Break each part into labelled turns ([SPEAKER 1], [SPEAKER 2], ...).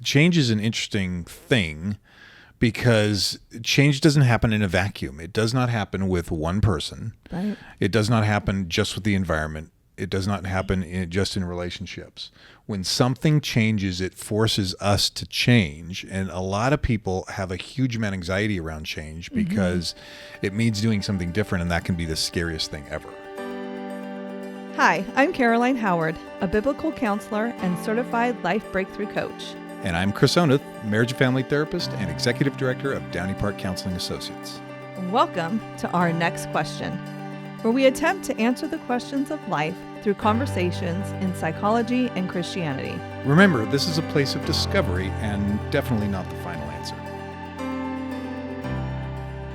[SPEAKER 1] change is an interesting thing because change doesn't happen in a vacuum. It does not happen with one person.
[SPEAKER 2] Right.
[SPEAKER 1] It does not happen just with the environment. It does not happen just in relationships. When something changes, it forces us to change. And a lot of people have a huge amount of anxiety around change because it means doing something different, and that can be the scariest thing ever.
[SPEAKER 2] Hi, I'm Caroline Howard, a biblical counselor and certified life breakthrough coach.
[SPEAKER 1] And I'm Chris Oneth, marriage and family therapist and executive director of Downey Park Counseling Associates.
[SPEAKER 2] Welcome to Our Next Question, where we attempt to answer the questions of life through conversations in psychology and Christianity.
[SPEAKER 1] Remember, this is a place of discovery and definitely not the final answer.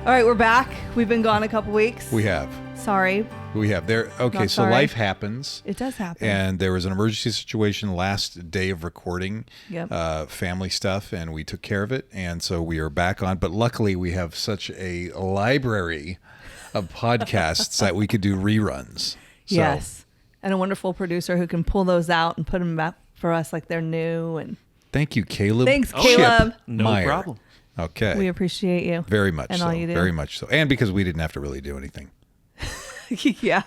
[SPEAKER 2] All right, we're back. We've been gone a couple weeks.
[SPEAKER 1] We have.
[SPEAKER 2] Sorry.
[SPEAKER 1] We have. Okay,
[SPEAKER 2] Not
[SPEAKER 1] so
[SPEAKER 2] sorry.
[SPEAKER 1] life happens.
[SPEAKER 2] It does happen.
[SPEAKER 1] And there was an emergency situation last day of recording,
[SPEAKER 2] Yep.
[SPEAKER 1] family stuff, and we took care of it. And so we are back on. But luckily, we have such a library of podcasts that we could do reruns. So,
[SPEAKER 2] Yes. And a wonderful producer who can pull those out and put them back for us like they're new. And
[SPEAKER 1] thank you, Caleb.
[SPEAKER 2] Thanks,
[SPEAKER 1] Chip
[SPEAKER 2] Caleb.
[SPEAKER 3] No
[SPEAKER 1] Meyer.
[SPEAKER 3] problem.
[SPEAKER 1] Okay.
[SPEAKER 2] we appreciate you.
[SPEAKER 1] Very much
[SPEAKER 2] and
[SPEAKER 1] so.
[SPEAKER 2] all you do.
[SPEAKER 1] Very much so. And because we didn't have to really do anything.
[SPEAKER 2] Yeah.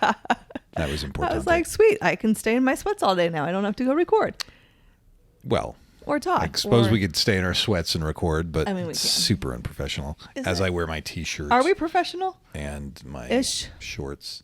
[SPEAKER 1] That was important.
[SPEAKER 2] I was like, sweet, I can stay in my sweats all day now. I don't have to go record
[SPEAKER 1] well,
[SPEAKER 2] or talk.
[SPEAKER 1] I suppose
[SPEAKER 2] or...
[SPEAKER 1] we could stay in our sweats and record, but
[SPEAKER 2] I mean, we
[SPEAKER 1] it's
[SPEAKER 2] can.
[SPEAKER 1] super unprofessional
[SPEAKER 2] Is
[SPEAKER 1] I
[SPEAKER 2] it?
[SPEAKER 1] wear my t-shirt.
[SPEAKER 2] Are we professional?
[SPEAKER 1] And my
[SPEAKER 2] Ish.
[SPEAKER 1] shorts.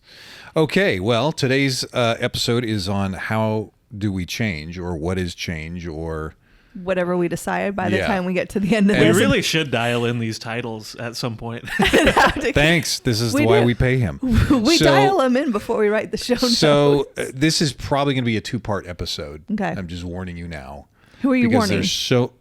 [SPEAKER 1] Okay, well, today's episode is on how do we change, or what is change, or
[SPEAKER 2] Whatever we decide by the
[SPEAKER 1] Yeah.
[SPEAKER 2] time we get to the end of
[SPEAKER 1] And
[SPEAKER 3] We
[SPEAKER 2] this.
[SPEAKER 3] really should dial in these titles at some point.
[SPEAKER 1] thanks. This is
[SPEAKER 2] We
[SPEAKER 1] why
[SPEAKER 2] do.
[SPEAKER 1] we pay him.
[SPEAKER 2] we
[SPEAKER 1] So-
[SPEAKER 2] dial them in before we write the show notes.
[SPEAKER 1] So this is probably going to be a 2-part episode.
[SPEAKER 2] Okay.
[SPEAKER 1] I'm just warning you now.
[SPEAKER 2] Who are you
[SPEAKER 1] because
[SPEAKER 2] warning?
[SPEAKER 1] there's so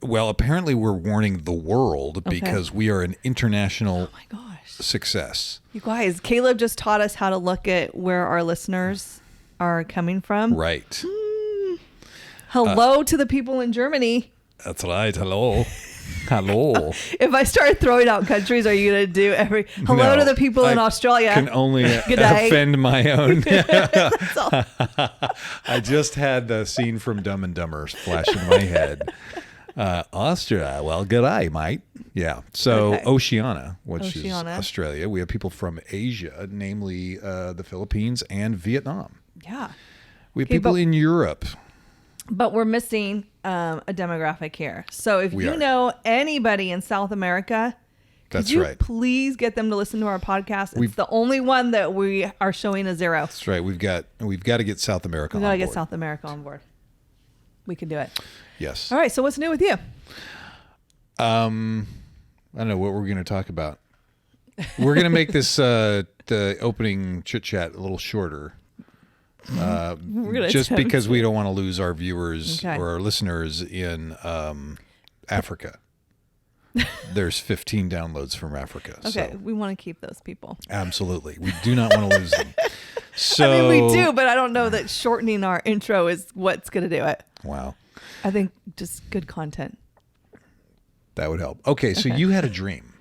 [SPEAKER 1] well, apparently we're warning the world because we are an international
[SPEAKER 2] Oh my gosh.
[SPEAKER 1] success.
[SPEAKER 2] You guys, Caleb just taught us how to look at where our listeners are coming from.
[SPEAKER 1] Right.
[SPEAKER 2] Hello to the people in Germany.
[SPEAKER 1] That's right. Hello. Hello.
[SPEAKER 2] If I start throwing out countries, are you going to do every hello
[SPEAKER 1] No,
[SPEAKER 2] to the people in
[SPEAKER 1] I
[SPEAKER 2] Australia?
[SPEAKER 1] Can only
[SPEAKER 2] Good day.
[SPEAKER 1] offend my own.
[SPEAKER 2] That's all.
[SPEAKER 1] I just had the scene from Dumb and Dumber flash in my head. Austria, well, good eye, mate. Yeah. So
[SPEAKER 2] Okay.
[SPEAKER 1] Oceania, which is
[SPEAKER 2] Oceania.
[SPEAKER 1] Australia. We have people from Asia, namely the Philippines and Vietnam.
[SPEAKER 2] Yeah.
[SPEAKER 1] We have
[SPEAKER 2] Okay,
[SPEAKER 1] people
[SPEAKER 2] but-
[SPEAKER 1] in Europe.
[SPEAKER 2] But we're missing a demographic here. So if
[SPEAKER 1] We
[SPEAKER 2] you
[SPEAKER 1] are.
[SPEAKER 2] know anybody in South America,
[SPEAKER 1] That's
[SPEAKER 2] could you
[SPEAKER 1] right.
[SPEAKER 2] please get them to listen to our podcast? It's
[SPEAKER 1] We've-
[SPEAKER 2] the only one that we are showing a 0.
[SPEAKER 1] That's right. We've got to get South America
[SPEAKER 2] We
[SPEAKER 1] on
[SPEAKER 2] got to get
[SPEAKER 1] board.
[SPEAKER 2] South America on board. We can do it.
[SPEAKER 1] Yes.
[SPEAKER 2] All right. So what's new with you?
[SPEAKER 1] I don't know what we're going to talk about. We're going to make this the opening chit chat a little shorter.
[SPEAKER 2] gonna
[SPEAKER 1] Just
[SPEAKER 2] attempt
[SPEAKER 1] because we don't want to lose our viewers
[SPEAKER 2] Okay.
[SPEAKER 1] or our listeners in Africa. There's 15 downloads from Africa.
[SPEAKER 2] Okay.
[SPEAKER 1] So
[SPEAKER 2] We want to keep those people.
[SPEAKER 1] absolutely. We do not want to lose them. So
[SPEAKER 2] I mean, we do, but I don't know that shortening our intro is what's going to do it.
[SPEAKER 1] Wow.
[SPEAKER 2] I think just good content.
[SPEAKER 1] That would help. Okay, so
[SPEAKER 2] Okay.
[SPEAKER 1] you had a dream.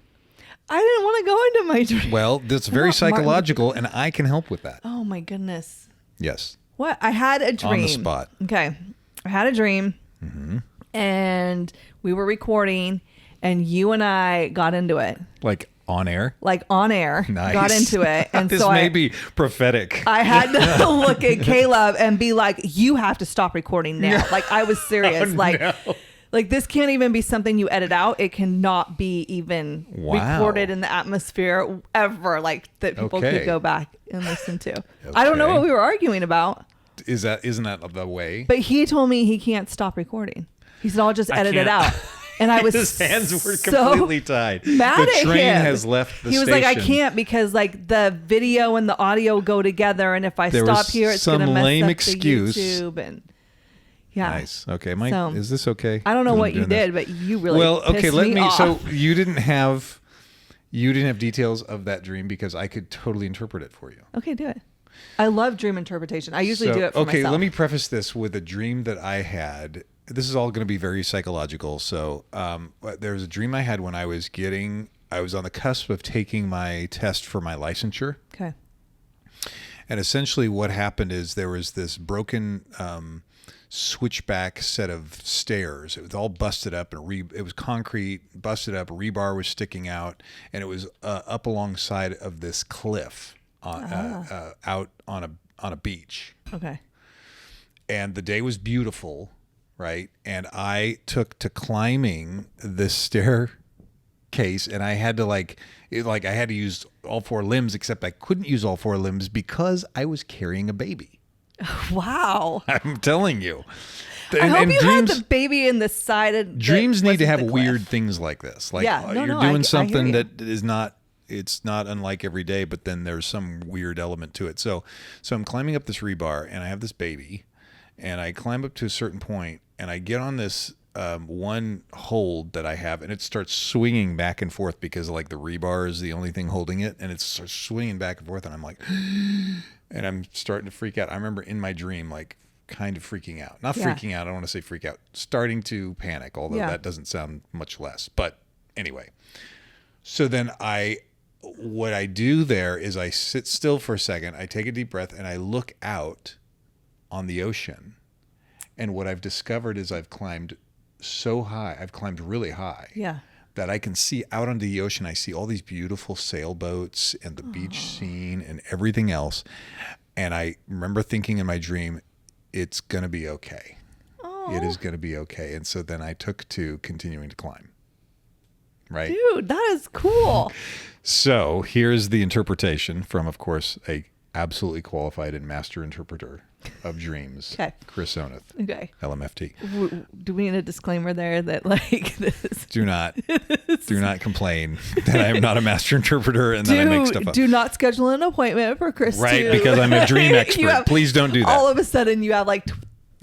[SPEAKER 2] I didn't want to go into my dream.
[SPEAKER 1] Well, that's very
[SPEAKER 2] not Martin.
[SPEAKER 1] psychological, and I can help with that.
[SPEAKER 2] Oh my goodness.
[SPEAKER 1] Yes.
[SPEAKER 2] What? I had a dream.
[SPEAKER 1] On the spot.
[SPEAKER 2] Okay. I had a dream and we were recording and you and I got into it.
[SPEAKER 1] Like on air.
[SPEAKER 2] Like on air.
[SPEAKER 1] Nice.
[SPEAKER 2] Got into it. And
[SPEAKER 1] This
[SPEAKER 2] so
[SPEAKER 1] may be prophetic.
[SPEAKER 2] I had to look at Caleb and be like, you have to stop recording now. Like I was serious. Like this can't even be something you edit out. It cannot be even
[SPEAKER 1] Wow.
[SPEAKER 2] recorded in the atmosphere ever. Like that people
[SPEAKER 1] Okay.
[SPEAKER 2] could go back and listen to. I don't know
[SPEAKER 1] Okay.
[SPEAKER 2] what we were arguing about,
[SPEAKER 1] Isn't that the way?
[SPEAKER 2] but he told me he can't stop recording. He said, I'll just
[SPEAKER 3] I
[SPEAKER 2] edit it
[SPEAKER 3] can't.
[SPEAKER 2] out. And I was
[SPEAKER 1] His hands were
[SPEAKER 2] so
[SPEAKER 1] completely tied.
[SPEAKER 2] mad
[SPEAKER 1] The
[SPEAKER 2] at
[SPEAKER 1] train
[SPEAKER 2] him.
[SPEAKER 1] has left the
[SPEAKER 2] He was
[SPEAKER 1] station.
[SPEAKER 2] like, I can't because like the video and the audio go together, and if I
[SPEAKER 1] There
[SPEAKER 2] stop
[SPEAKER 1] was
[SPEAKER 2] here, it's
[SPEAKER 1] some
[SPEAKER 2] gonna mess
[SPEAKER 1] lame
[SPEAKER 2] up
[SPEAKER 1] excuse.
[SPEAKER 2] the YouTube and yeah.
[SPEAKER 1] Nice. Okay.
[SPEAKER 2] So,
[SPEAKER 1] Is this okay?
[SPEAKER 2] I don't know
[SPEAKER 1] that I'm
[SPEAKER 2] what you
[SPEAKER 1] doing this?
[SPEAKER 2] did, but you really
[SPEAKER 1] Well, okay.
[SPEAKER 2] pissed
[SPEAKER 1] Let me.
[SPEAKER 2] off.
[SPEAKER 1] So you didn't have details of that dream because I could totally interpret it for you.
[SPEAKER 2] Okay, do it. I love dream interpretation. I usually do it for
[SPEAKER 1] okay,
[SPEAKER 2] myself.
[SPEAKER 1] let me preface this with a dream that I had. This is all going to be very psychological. So there was a dream I had when I was on the cusp of taking my test for my licensure.
[SPEAKER 2] Okay.
[SPEAKER 1] And essentially what happened is there was this broken switchback set of stairs. It was all busted up and it was concrete, busted up. Rebar was sticking out, and it was up alongside of this cliff out on a beach.
[SPEAKER 2] Okay.
[SPEAKER 1] And the day was beautiful, right? And I took to climbing this staircase, and I had to I had to use all four limbs, except I couldn't use all four limbs because I was carrying a baby.
[SPEAKER 2] Wow.
[SPEAKER 1] I'm telling you.
[SPEAKER 2] I hope you had the baby in the side.
[SPEAKER 1] Dreams need to have weird things like this. Like you're doing something that is not, it's not unlike every day, but then there's some weird element to it. So I'm climbing up this rebar, and I have this baby, and I climb up to a certain point, and I get on this one hold that I have, and it starts swinging back and forth because like the rebar is the only thing holding it, and it starts swinging back and forth, and I'm like, and I'm starting to freak out. I remember in my dream, like kind of freaking out, not freaking out. I don't want to say freak out, starting to panic, although that doesn't sound much less, but anyway. So then what I do there is I sit still for a second, I take a deep breath, and I look out on the ocean. And what I've discovered is I've climbed so high, I've climbed really high, that I can see out onto the ocean. I see all these beautiful sailboats and the beach scene and everything else. And I remember thinking in my dream, it's going to be okay. It is going to be okay. And so then I took to continuing to climb. Right?
[SPEAKER 2] Dude, that is cool.
[SPEAKER 1] So here's the interpretation from, of course, a absolutely qualified and master interpreter of dreams, Chris Oneth, LMFT.
[SPEAKER 2] Do we need a disclaimer there that like this?
[SPEAKER 1] Do not complain that I am not a master interpreter and that I make stuff up.
[SPEAKER 2] Do not schedule an appointment for Chris.
[SPEAKER 1] Right, because I'm a dream expert. Please don't do that.
[SPEAKER 2] All of a sudden, you have like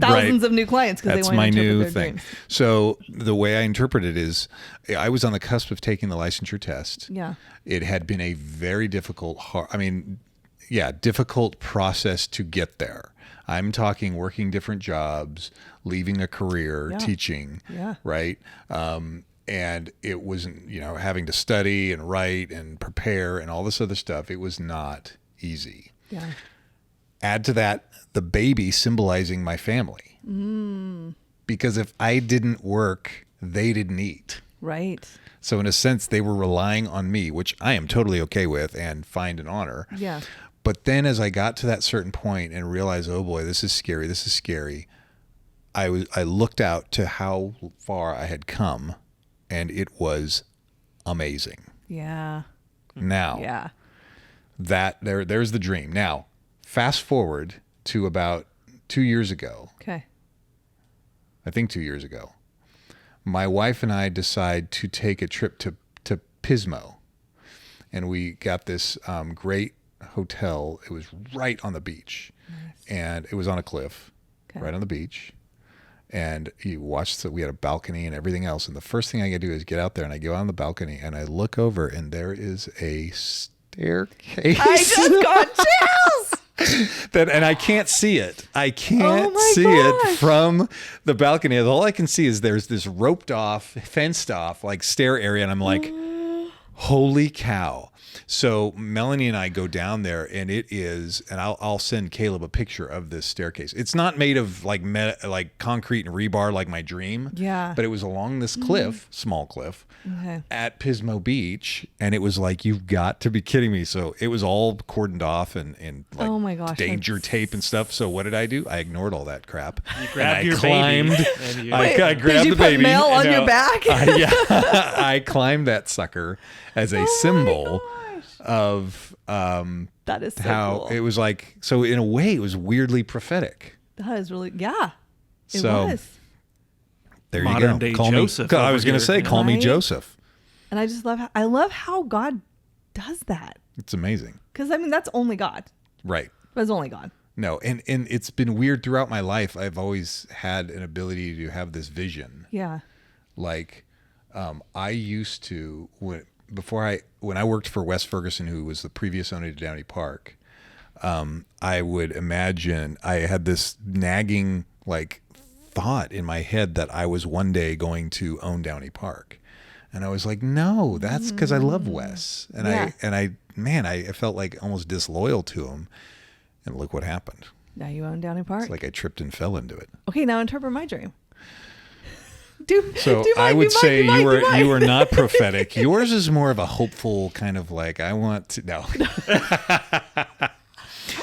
[SPEAKER 2] thousands of new clients because they want to interpret
[SPEAKER 1] my new
[SPEAKER 2] their
[SPEAKER 1] thing.
[SPEAKER 2] dreams.
[SPEAKER 1] So the way I interpret it is, I was on the cusp of taking the licensure test.
[SPEAKER 2] Yeah,
[SPEAKER 1] it had been a very difficult, difficult process to get there. I'm talking working different jobs, leaving a career, teaching, right? And it wasn't, having to study and write and prepare and all this other stuff. It was not easy.
[SPEAKER 2] Yeah.
[SPEAKER 1] Add to that the baby symbolizing my family. Because if I didn't work, they didn't eat.
[SPEAKER 2] Right.
[SPEAKER 1] So in a sense, they were relying on me, which I am totally okay with and find and honor.
[SPEAKER 2] Yeah.
[SPEAKER 1] But then as I got to that certain point and realized, oh boy, this is scary, I looked out to how far I had come, and it was amazing.
[SPEAKER 2] Yeah.
[SPEAKER 1] Now, there's the dream. Now, fast forward to about 2 years ago.
[SPEAKER 2] Okay.
[SPEAKER 1] I think 2 years ago. My wife and I decide to take a trip to Pismo, and we got this great hotel. It was right on the beach. Nice. And it was on a cliff, right on the beach. And you watched we had a balcony and everything else. And the first thing I do is get out there, and I go out on the balcony and I look over, and there is a staircase.
[SPEAKER 2] I just got chills.
[SPEAKER 1] And I can't see it. I can't see it from the balcony. All I can see is there's this roped off, fenced off, like stair area. And I'm like, holy cow. So Melanie and I go down there, and it is, and I'll send Caleb a picture of this staircase. It's not made of like concrete and rebar like my dream.
[SPEAKER 2] Yeah.
[SPEAKER 1] But it was along this cliff, small cliff, at Pismo Beach, and it was like, you've got to be kidding me. So it was all cordoned off and like,
[SPEAKER 2] oh my gosh,
[SPEAKER 1] danger tape and stuff. So what did I do? I ignored all that crap.
[SPEAKER 3] You grabbed your
[SPEAKER 1] climbed,
[SPEAKER 3] baby.
[SPEAKER 1] I grabbed
[SPEAKER 2] did you
[SPEAKER 1] the
[SPEAKER 2] put
[SPEAKER 1] baby.
[SPEAKER 2] mail on your back?
[SPEAKER 1] I climbed that sucker as a symbol of
[SPEAKER 2] that is so
[SPEAKER 1] how
[SPEAKER 2] cool.
[SPEAKER 1] It was like, so in a way it was weirdly prophetic.
[SPEAKER 2] That is really, it was.
[SPEAKER 1] There
[SPEAKER 3] Modern
[SPEAKER 1] you
[SPEAKER 3] day
[SPEAKER 1] go. Call
[SPEAKER 3] Joseph
[SPEAKER 1] me. I was going to say, call me
[SPEAKER 2] Right?
[SPEAKER 1] Joseph.
[SPEAKER 2] And I just love how God does that.
[SPEAKER 1] It's amazing.
[SPEAKER 2] Because I mean, that's only God.
[SPEAKER 1] Right.
[SPEAKER 2] That's only God.
[SPEAKER 1] No, and it's been weird throughout my life. I've always had an ability to have this vision.
[SPEAKER 2] Yeah.
[SPEAKER 1] Like, I used to, when I worked for Wes Ferguson, who was the previous owner of Downey Park, I would imagine, I had this nagging like thought in my head that I was one day going to own Downey Park. And I was like, no, that's because I love Wes. And I felt like almost disloyal to him. And look what happened.
[SPEAKER 2] Now you own Downey Park.
[SPEAKER 1] It's like I tripped and fell into it.
[SPEAKER 2] Okay, now interpret my dream.
[SPEAKER 1] So I would say you are not prophetic. Yours is more of a hopeful kind of like, I want to, no.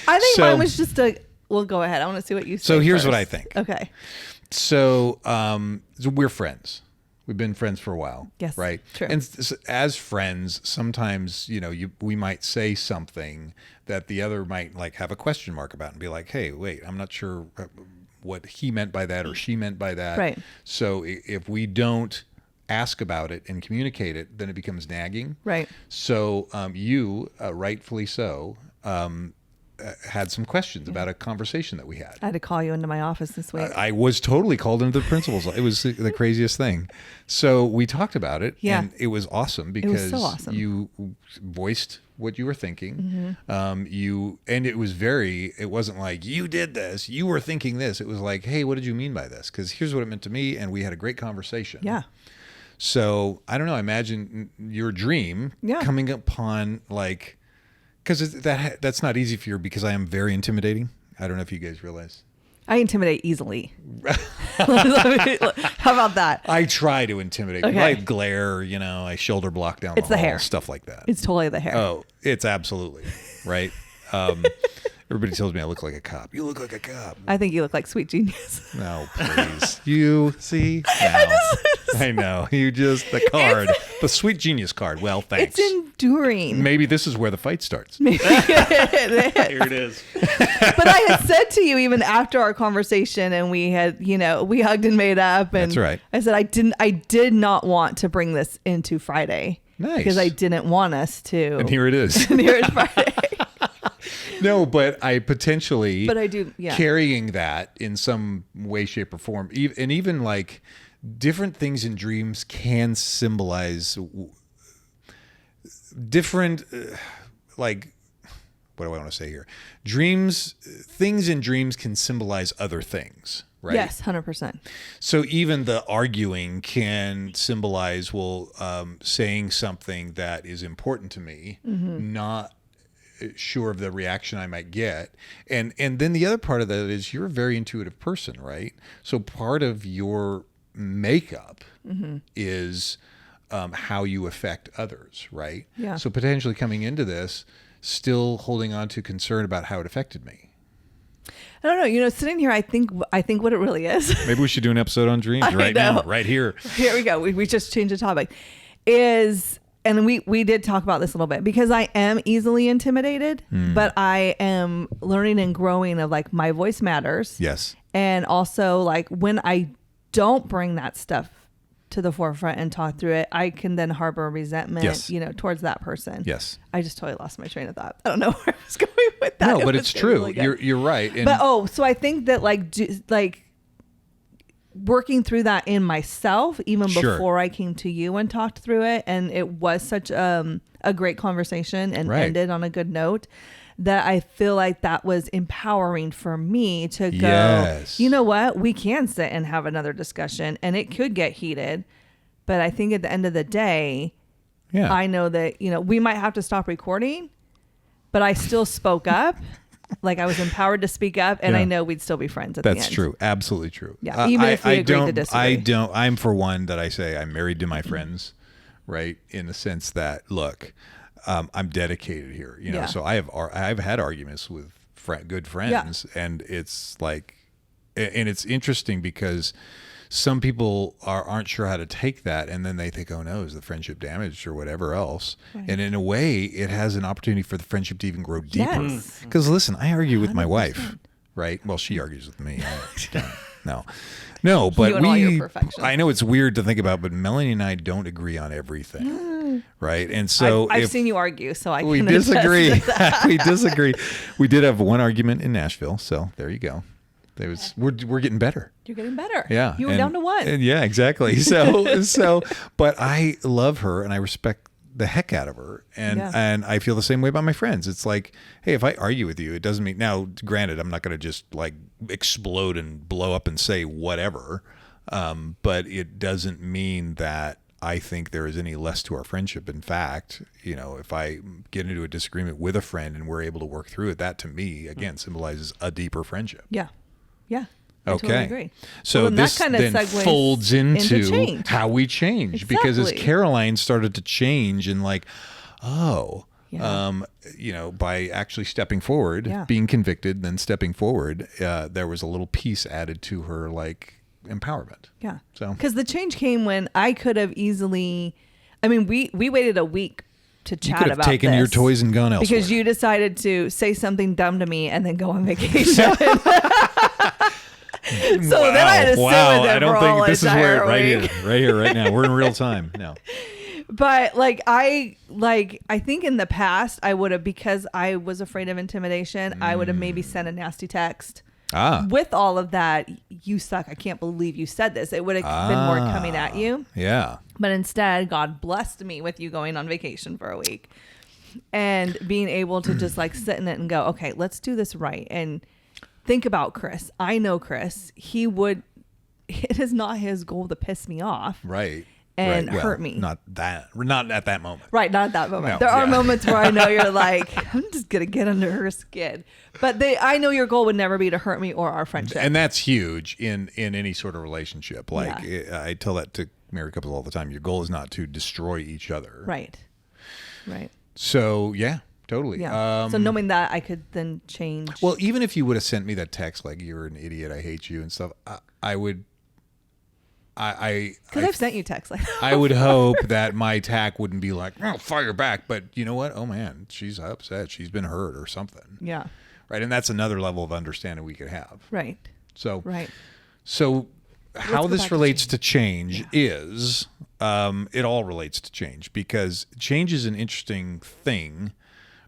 [SPEAKER 2] I think mine was just well, go ahead. I want to see what you say.
[SPEAKER 1] So here's
[SPEAKER 2] first.
[SPEAKER 1] what I think.
[SPEAKER 2] Okay.
[SPEAKER 1] So we're friends. We've been friends for a while.
[SPEAKER 2] Yes.
[SPEAKER 1] Right.
[SPEAKER 2] True.
[SPEAKER 1] And as friends, sometimes, we might say something that the other might like have a question mark about and be like, hey, wait, I'm not sure what he meant by that or she meant by that.
[SPEAKER 2] Right.
[SPEAKER 1] So if we don't ask about it and communicate it, then it becomes nagging.
[SPEAKER 2] Right.
[SPEAKER 1] So you, rightfully so, had some questions about a conversation that we had.
[SPEAKER 2] I had to call you into my office this week.
[SPEAKER 1] I was totally called into the principal's. It was the craziest thing. So we talked about it, and it was awesome because
[SPEAKER 2] so awesome.
[SPEAKER 1] you voiced what you were thinking. And it was it wasn't like, you did this, you were thinking this. It was like, hey, what did you mean by this? Because here's what it meant to me, and we had a great conversation.
[SPEAKER 2] Yeah.
[SPEAKER 1] So I don't know. Imagine your dream coming upon like, because that's not easy for you because I am very intimidating. I don't know if you guys realize.
[SPEAKER 2] I intimidate easily. How about that?
[SPEAKER 1] I try to intimidate.
[SPEAKER 2] Okay.
[SPEAKER 1] I glare, I shoulder block down
[SPEAKER 2] It's
[SPEAKER 1] the
[SPEAKER 2] the
[SPEAKER 1] hall,
[SPEAKER 2] hair.
[SPEAKER 1] stuff like that.
[SPEAKER 2] It's totally the hair.
[SPEAKER 1] Oh, it's absolutely right. Everybody tells me I look like a cop. You look like a cop.
[SPEAKER 2] I think you look like Sweet Genius.
[SPEAKER 1] No, please. You see? No. I know. You just, the card, the Sweet Genius card. Well, thanks.
[SPEAKER 2] It's enduring.
[SPEAKER 1] Maybe this is where the fight starts.
[SPEAKER 2] Maybe
[SPEAKER 3] Here it is.
[SPEAKER 2] But I had said to you even after our conversation and we had, we hugged and made up. And
[SPEAKER 1] That's right.
[SPEAKER 2] I said, I did not want to bring this into Friday.
[SPEAKER 1] Nice.
[SPEAKER 2] Because I didn't want us to.
[SPEAKER 1] And here it is.
[SPEAKER 2] And here it's Friday.
[SPEAKER 1] No, but I potentially
[SPEAKER 2] But I do,
[SPEAKER 1] carrying that in some way, shape, or form. And even like different things in dreams can symbolize different, like, what do I want to say here? Things in dreams can symbolize other things, right?
[SPEAKER 2] Yes, 100%.
[SPEAKER 1] So even the arguing can symbolize, saying something that is important to me, not sure of the reaction I might get. And then the other part of that is you're a very intuitive person, right? So part of your makeup is how you affect others, right?
[SPEAKER 2] Yeah.
[SPEAKER 1] So potentially coming into this, still holding on to concern about how it affected me.
[SPEAKER 2] I don't know. Sitting here, I think what it really is.
[SPEAKER 1] Maybe we should do an episode on dreams right now, right here.
[SPEAKER 2] Here we go. We just changed the topic. And we did talk about this a little bit because I am easily intimidated, but I am learning and growing of like my voice matters.
[SPEAKER 1] Yes.
[SPEAKER 2] And also like when I don't bring that stuff to the forefront and talk through it, I can then harbor resentment, towards that person.
[SPEAKER 1] Yes.
[SPEAKER 2] I just totally lost my train of thought. I don't know where I was going with that.
[SPEAKER 1] No, but it's true. Really you're right. And
[SPEAKER 2] so I think that like working through that in myself, even before I came to you and talked through it, and it was such a great conversation and ended on a good note, that I feel like that was empowering for me to go, you know what, we can sit and have another discussion and it could get heated. But I think at the end of the day, I know that, we might have to stop recording, but I still spoke up. Like I was empowered to speak up, and I know we'd still be friends at the end.
[SPEAKER 1] That's true. Absolutely true.
[SPEAKER 2] Yeah, even if we agreed to disagree.
[SPEAKER 1] I'm for one that I say I'm married to my friends, right? In the sense that, look, I'm dedicated here. So I've had arguments with good friends, and it's like, and it's interesting because some people aren't sure how to take that, and then they think, oh no, is the friendship damaged or whatever else? Right. And in a way, it has an opportunity for the friendship to even grow deeper. Because listen, I argue with 100%. My wife, right? Well, she argues with me. No, but I know it's weird to think about, but Melanie and I don't agree on everything. Right. And so
[SPEAKER 2] I've seen you argue, so I can
[SPEAKER 1] we disagree. We disagree. We did have one argument in Nashville. So there you go. We're getting better.
[SPEAKER 2] You're getting better.
[SPEAKER 1] Yeah.
[SPEAKER 2] You were down to one.
[SPEAKER 1] Yeah, exactly. So, but I love her and I respect the heck out of her. And I feel the same way about my friends. It's like, hey, if I argue with you, it doesn't mean, now granted, I'm not going to just like explode and blow up and say whatever. But it doesn't mean that I think there is any less to our friendship. In fact, if I get into a disagreement with a friend and we're able to work through it, that to me, again, symbolizes a deeper friendship.
[SPEAKER 2] Yeah. Yeah. I
[SPEAKER 1] Okay.
[SPEAKER 2] totally agree.
[SPEAKER 1] So this
[SPEAKER 2] that kind of
[SPEAKER 1] then
[SPEAKER 2] segues
[SPEAKER 1] folds into
[SPEAKER 2] change.
[SPEAKER 1] how we change, because as
[SPEAKER 2] Exactly.
[SPEAKER 1] Caroline started to change and
[SPEAKER 2] Yeah.
[SPEAKER 1] by actually stepping forward,
[SPEAKER 2] Yeah.
[SPEAKER 1] being convicted, then stepping forward, there was a little piece added to her empowerment.
[SPEAKER 2] Yeah.
[SPEAKER 1] So
[SPEAKER 2] because the change came when I could have easily, we waited a week to
[SPEAKER 1] you
[SPEAKER 2] chat
[SPEAKER 1] could have
[SPEAKER 2] about
[SPEAKER 1] taken
[SPEAKER 2] this
[SPEAKER 1] your toys and gone elsewhere.
[SPEAKER 2] because you decided to say something dumb to me and then go on vacation. So then I had to sit with it
[SPEAKER 1] I don't
[SPEAKER 2] for
[SPEAKER 1] think
[SPEAKER 2] all
[SPEAKER 1] this is where
[SPEAKER 2] entire week.
[SPEAKER 1] right here, right now. We're in real time. No.
[SPEAKER 2] But I think in the past I would have, because I was afraid of intimidation, I would have maybe sent a nasty text. With all of that, you suck. I can't believe you said this. It would have been more coming at you.
[SPEAKER 1] Yeah.
[SPEAKER 2] But instead, God blessed me with you going on vacation for a week and being able to just sit in it and go, okay, let's do this right. And think about Chris. I know Chris. It is not his goal to piss me off.
[SPEAKER 1] Right.
[SPEAKER 2] And
[SPEAKER 1] Well,
[SPEAKER 2] hurt me.
[SPEAKER 1] Not at that moment.
[SPEAKER 2] Right, not at that moment.
[SPEAKER 1] No,
[SPEAKER 2] there are
[SPEAKER 1] yeah.
[SPEAKER 2] moments where I know you're like, I'm just gonna get under her skin. But I know your goal would never be to hurt me or our friendship.
[SPEAKER 1] And that's huge in any sort of relationship. I tell that to married couples all the time. Your goal is not to destroy each other.
[SPEAKER 2] Right.
[SPEAKER 1] So yeah, totally.
[SPEAKER 2] Yeah. So knowing that, I could then change.
[SPEAKER 1] Well, even if you would have sent me that text like you're an idiot, I hate you and stuff, I would.
[SPEAKER 2] Because I've sent you texts like that.
[SPEAKER 1] I would hope that my attack wouldn't be like, oh, fire back. But you know what? Oh man, she's upset. She's been hurt or something.
[SPEAKER 2] Yeah.
[SPEAKER 1] Right. And that's another level of understanding we could have.
[SPEAKER 2] Right.
[SPEAKER 1] So,
[SPEAKER 2] Right.
[SPEAKER 1] So how
[SPEAKER 2] go
[SPEAKER 1] this
[SPEAKER 2] back to
[SPEAKER 1] relates
[SPEAKER 2] change.
[SPEAKER 1] to change is, it all relates to change, because change is an interesting thing,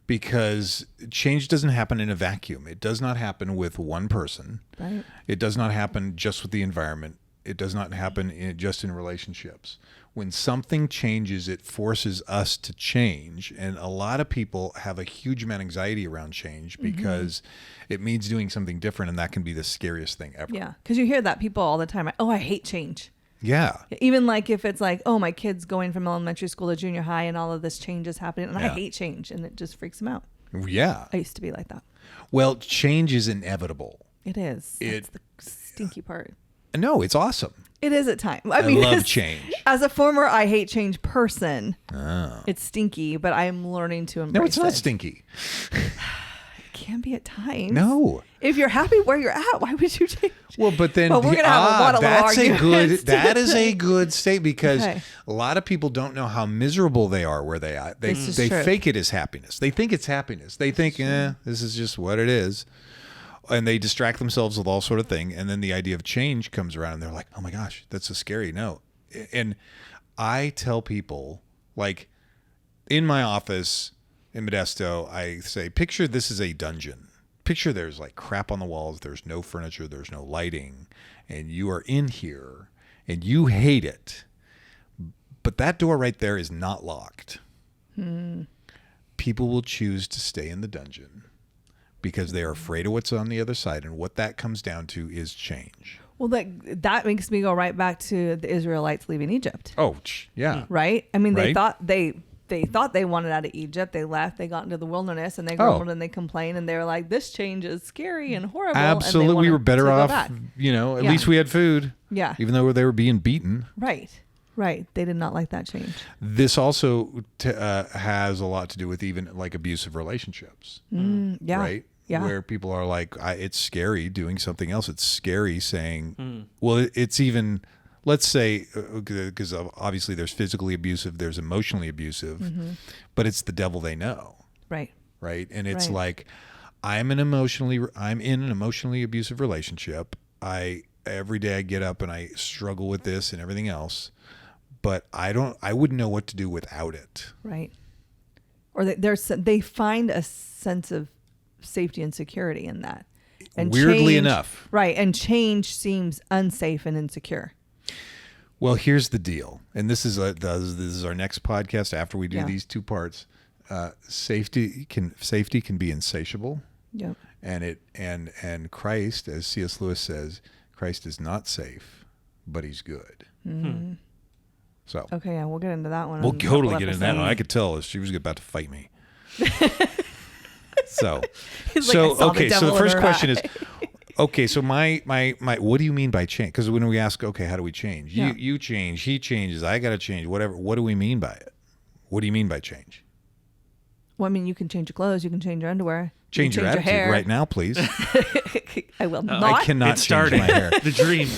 [SPEAKER 1] because change doesn't happen in a vacuum. It does not happen with one person.
[SPEAKER 2] Right.
[SPEAKER 1] It does not happen just with the environment. It does not happen just in relationships. When something changes, it forces us to change. And a lot of people have a huge amount of anxiety around change because it means doing something different. And that can be the scariest thing ever.
[SPEAKER 2] Yeah. Because you hear that people all the time. Oh, I hate change.
[SPEAKER 1] Yeah.
[SPEAKER 2] Even if it's like, oh, my kid's going from elementary school to junior high and all of this change is happening. And I hate change. And it just freaks them out.
[SPEAKER 1] Yeah.
[SPEAKER 2] I used to be like that.
[SPEAKER 1] Well, change is inevitable.
[SPEAKER 2] It is. That's the stinky part.
[SPEAKER 1] No, it's awesome.
[SPEAKER 2] It is at times.
[SPEAKER 1] I love change.
[SPEAKER 2] As a former I hate change person, it's stinky, but I'm learning to embrace it.
[SPEAKER 1] No, it's not stinky.
[SPEAKER 2] It can be at times.
[SPEAKER 1] No.
[SPEAKER 2] If you're happy where you're at, why would you change?
[SPEAKER 1] Well, but then
[SPEAKER 2] we're gonna have a lot of arguments
[SPEAKER 1] that is a good state, because
[SPEAKER 2] Okay.
[SPEAKER 1] a lot of people don't know how miserable they are where they are. They
[SPEAKER 2] This is true.
[SPEAKER 1] fake it as happiness. They think it's happiness. They think, this is just what it is. And they distract themselves with all sort of thing. And then the idea of change comes around and they're like, oh my gosh, that's so scary. No. And I tell people, in my office in Modesto, I say, picture this is a dungeon. Picture there's crap on the walls. There's no furniture. There's no lighting. And you are in here and you hate it. But that door right there is not locked. People will choose to stay in the dungeon because they are afraid of what's on the other side. And what that comes down to is change.
[SPEAKER 2] Well, that makes me go right back to the Israelites leaving Egypt.
[SPEAKER 1] Oh, yeah.
[SPEAKER 2] Right? I mean, they
[SPEAKER 1] Right.
[SPEAKER 2] thought they wanted out of Egypt. They left. They got into the wilderness and they grumbled and they complained and they were like, "This change is scary and horrible."
[SPEAKER 1] Absolutely.
[SPEAKER 2] And
[SPEAKER 1] we were better off,
[SPEAKER 2] back.
[SPEAKER 1] at least we had food.
[SPEAKER 2] Yeah.
[SPEAKER 1] Even though they were being beaten.
[SPEAKER 2] Right. They did not like that change.
[SPEAKER 1] This also has a lot to do with even abusive relationships.
[SPEAKER 2] Yeah.
[SPEAKER 1] Right?
[SPEAKER 2] Yeah.
[SPEAKER 1] Where people are like, it's scary doing something else. It's scary saying, well, it's even, let's say, because obviously there's physically abusive, there's emotionally abusive, but it's the devil they know.
[SPEAKER 2] Right.
[SPEAKER 1] Right. And it's
[SPEAKER 2] Right.
[SPEAKER 1] I'm in an emotionally abusive relationship. Every day I get up and I struggle with this and everything else, but I wouldn't know what to do without it.
[SPEAKER 2] Right. Or they find a sense of safety and security in that. And
[SPEAKER 1] Weirdly
[SPEAKER 2] change,
[SPEAKER 1] enough.
[SPEAKER 2] Right. And change seems unsafe and insecure.
[SPEAKER 1] Well, here's the deal. And this is our next podcast after we do
[SPEAKER 2] Yeah.
[SPEAKER 1] these two parts. Safety can be insatiable.
[SPEAKER 2] Yep.
[SPEAKER 1] And Christ, as C.S. Lewis says, Christ is not safe, but he's good. So
[SPEAKER 2] okay, yeah, we'll get into that one.
[SPEAKER 1] we'll totally get into that one. I could tell she was about to fight me. So, okay. So the first question is, okay. So my, what do you mean by change? Because when we ask, okay, how do we change? You change, he changes, I got to change, whatever. What do we mean by it? What do you mean by change?
[SPEAKER 2] Well, I mean, you can change your clothes, you can change your underwear,
[SPEAKER 1] change your attitude
[SPEAKER 2] hair
[SPEAKER 1] right now, please.
[SPEAKER 2] I will not.
[SPEAKER 1] I cannot change my hair.
[SPEAKER 3] The dream.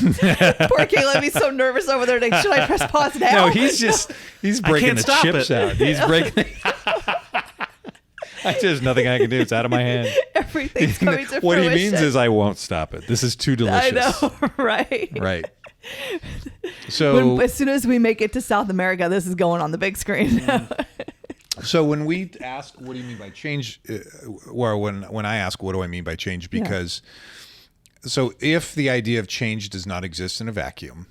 [SPEAKER 2] Poor Caleb, he's so nervous over there. Like, should I press pause now?
[SPEAKER 1] No, he's breaking the chips out. He's breaking. There's nothing I can do. It's out of my hand.
[SPEAKER 2] Everything's coming to
[SPEAKER 1] what
[SPEAKER 2] fruition.
[SPEAKER 1] he means is I won't stop it. This is too delicious.
[SPEAKER 2] I know, right?
[SPEAKER 1] Right. So
[SPEAKER 2] as soon as we make it to South America, this is going on the big screen.
[SPEAKER 1] So when we ask, what do you mean by change? Or when I ask, what do I mean by change? Because so if the idea of change does not exist in a vacuum,